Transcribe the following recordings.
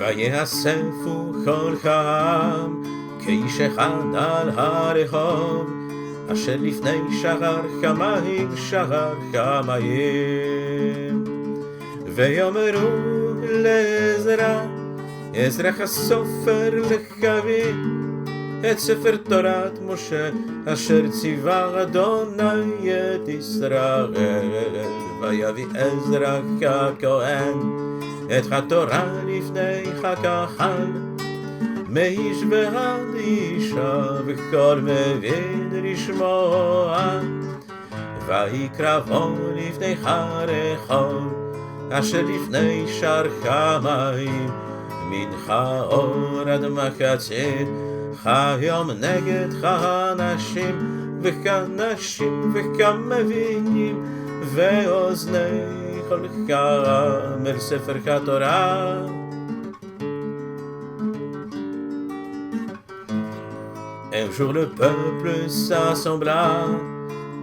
ויאספו כל העם כאיש אחד על הרחוב, אשר לפני שער כמים, שער כמים. ויאמרו לעזרא, עזרא הסופר להביא את ספר תורת משה, אשר ציווה אדוני את ישראל. ויביא עזרא ככהן את התורה לפני הקהל, מאיש ועד אישה, וכל מבין לשמוע. ויקרא בו לפני הרחוב, אשר לפני שער כמים, מנחה אור עד מחצית, כיום נגד כנשים, וכנשים וכמבינים, ואוזני כל כעם אל ספר התורה. Un jour le peuple s'assembla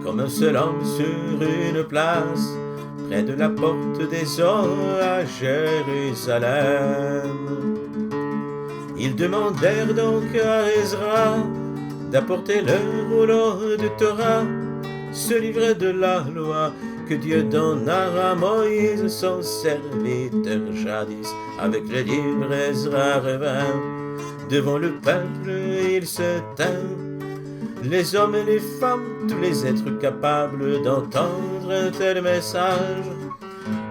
comme un seul homme sur une place, près de la porte des eaux à Jérusalem. Ils demandèrent donc à Ezra d'apporter le rouleau de Torah, ce livret de la loi que Dieu donna à Moïse son serviteur jadis. Avec le livre, Ezra revint devant le peuple, il se tint, les hommes et les femmes, tous les êtres capables d'entendre un tel message.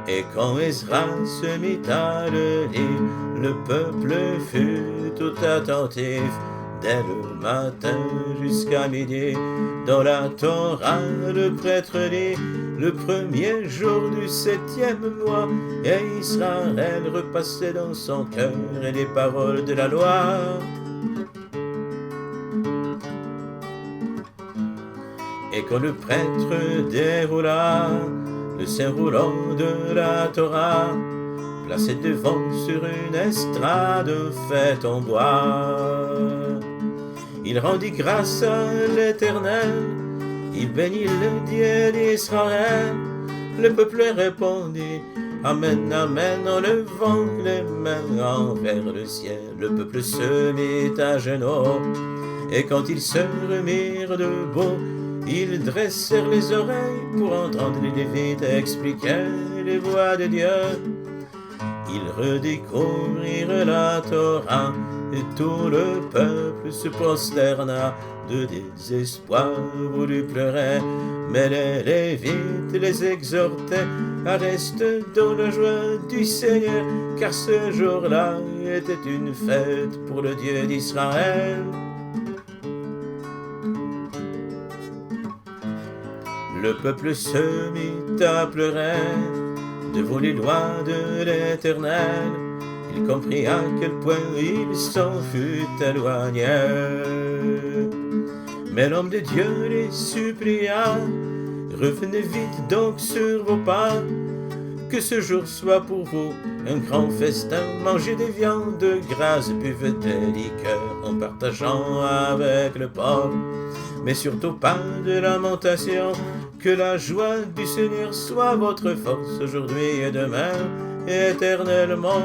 Et quand Ezra se mit à le lire, le peuple fut tout attentif, dès le matin jusqu'à midi. Dans la Torah, le prêtre lit le premier jour du 7e mois, et Israël repassait dans son cœur les paroles de la loi. Et quand le prêtre déroula le saint rouleau de la Torah, placé devant sur une estrade faite en bois, il rendit grâce à l'Éternel, il bénit le Dieu d'Israël. Le peuple répondit Amen, Amen, en levant les mains envers le ciel. Le peuple se mit à genoux, et quand ils se remirent debout, ils dressèrent les oreilles pour entendre les Lévites expliquer les voies de Dieu. Ils redécouvrirent la Torah, et tout le peuple se prosterna de désespoir, voulut pleurer. Mais les Lévites les exhortaient à rester dans la joie du Seigneur, car ce jour-là était une fête pour le Dieu d'Israël. Le peuple se mit à pleurer devant les lois de l'Éternel. Il comprit à quel point il s'en fut éloigné. Mais l'homme de Dieu les supplia, revenez vite donc sur vos pas, que ce jour soit pour vous un grand festin, mangez des viandes grasses, buvez des liqueurs en partageant avec le pauvre, mais surtout pas de lamentation, que la joie du Seigneur soit votre force aujourd'hui et demain et éternellement.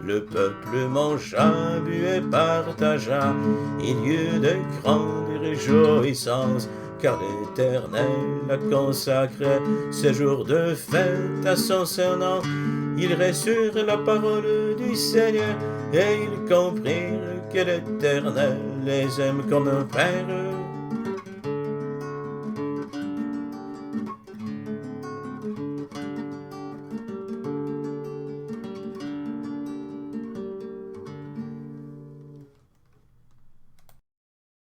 Le peuple mangea, but et partagea, il y eut de grandes réjouissances, car l'Éternel a consacré ce jour de fête à son saint nom. Ils reçurent la parole du Seigneur, et ils comprirent que l'Éternel les aime comme un père